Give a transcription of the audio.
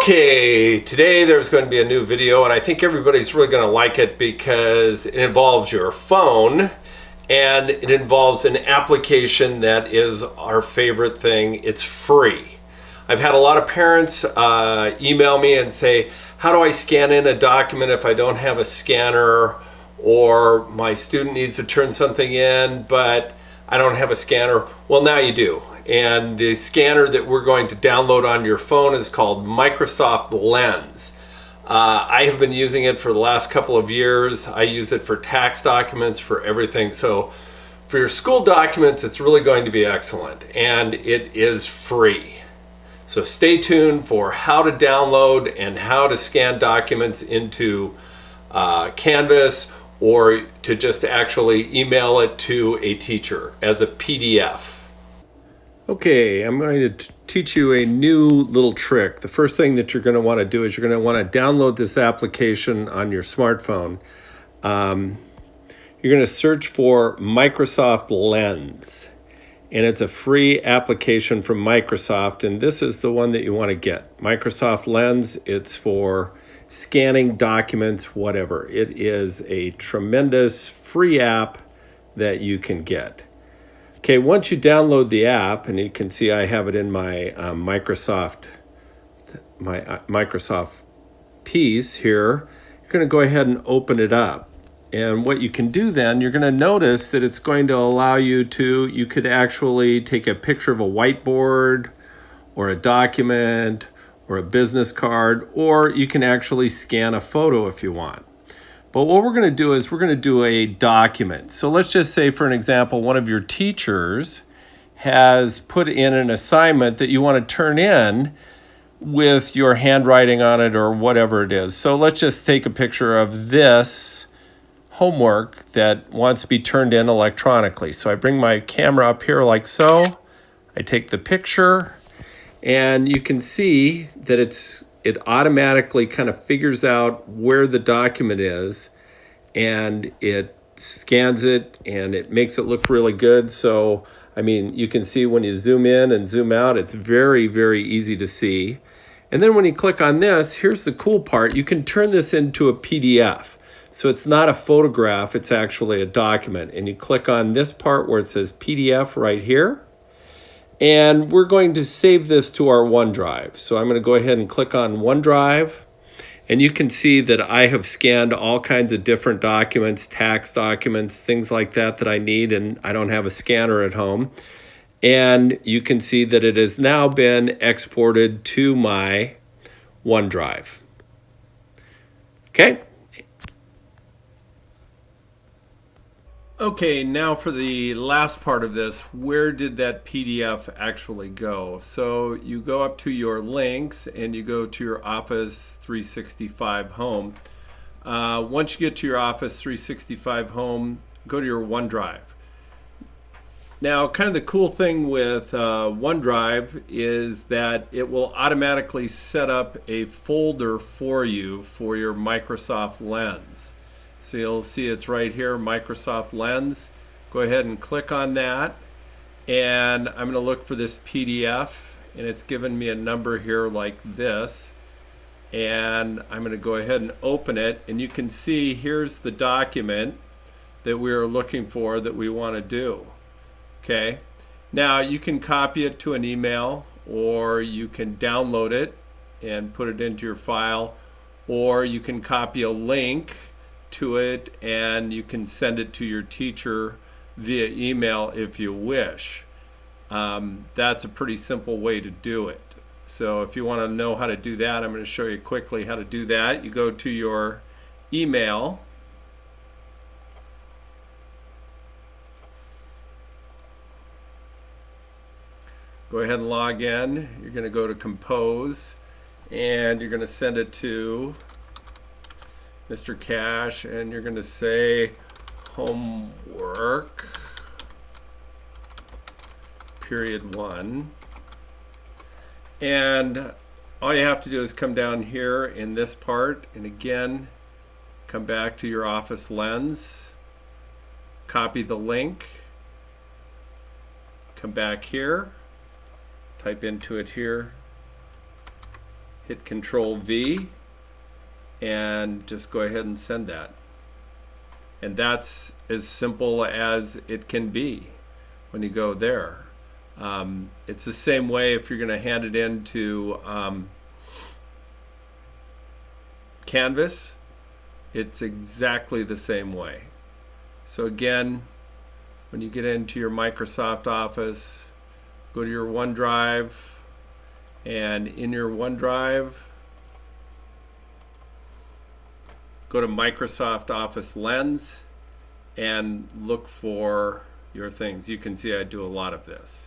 Okay, today there's going to be a new video, and I think everybody's really going to like it because it involves your phone and it involves an application that is our favorite thing. It's free. I've had a lot of parents email me and say, how do I scan in a document if I don't have a scanner, or my student needs to turn something in but I don't have a scanner? Well, now you do. And the scanner that we're going to download on your phone is called Microsoft Lens. I have been using it for the last couple of years. I use it for tax documents, for everything. So for your school documents, it's really going to be excellent. And it is free. So stay tuned for how to download and how to scan documents into Canvas, or to just actually email it to a teacher as a PDF. Okay, I'm going to teach you a new little trick. The first thing that you're going to want to do is you're going to want to download this application on your smartphone. You're going to search for Microsoft Lens, and it's a free application from Microsoft, and this is the one that you want to get. Microsoft Lens, it's for scanning documents, whatever. It is a tremendous free app that you can get. Okay, once you download the app, and you can see I have it in my Microsoft piece here, you're going to go ahead and open it up. And what you can do then, you're going to notice that it's going to allow you could actually take a picture of a whiteboard or a document or a business card, or you can actually scan a photo if you want. But what we're going to do is we're going to do a document. So let's just say, for an example, one of your teachers has put in an assignment that you want to turn in with your handwriting on it or whatever it is. So let's just take a picture of this homework that wants to be turned in electronically. So I bring my camera up here like so. I take the picture, and you can see that it automatically kind of figures out where the document is, and it scans it, and it makes it look really good. So, I mean, you can see when you zoom in and zoom out, it's very, very easy to see. And then when you click on this, here's the cool part. You can turn this into a PDF. So it's not a photograph, it's actually a document. And you click on this part where it says PDF right here. And we're going to save this to our OneDrive. So I'm going to go ahead and click on OneDrive. And you can see that I have scanned all kinds of different documents, tax documents, things like that I need, and I don't have a scanner at home. And you can see that it has now been exported to my OneDrive. Okay. Okay, now for the last part of this, where did that PDF actually go? So you go up to your links and you go to your Office 365 Home. Once you get to your Office 365 Home, go to your OneDrive. Now, kind of the cool thing with OneDrive is that it will automatically set up a folder for you for your Microsoft Lens. So you'll see it's right here, Microsoft Lens. Go ahead and click on that. And I'm going to look for this PDF. And it's given me a number here like this. And I'm going to go ahead and open it. And you can see here's the document that we are looking for that we want to do. Okay. Now you can copy it to an email, or you can download it and put it into your file, or you can copy a link to it and you can send it to your teacher via email if you wish. That's a pretty simple way to do it. So if you want to know how to do that, I'm going to show you quickly how to do that. You go to your email, go ahead and log in. You're going to go to Compose, and you're going to send it to Mr. Cash, and you're going to say homework period 1. And all you have to do is come down here in this part, and again, come back to your Office Lens, copy the link, come back here, type into it here, hit Control V, and just go ahead and send that. And that's as simple as it can be when you go there. It's the same way if you're going to hand it into Canvas. It's exactly the same way. So again, when you get into your Microsoft Office, go to your OneDrive, and in your OneDrive, go to Microsoft Office Lens and look for your things. You can see I do a lot of this.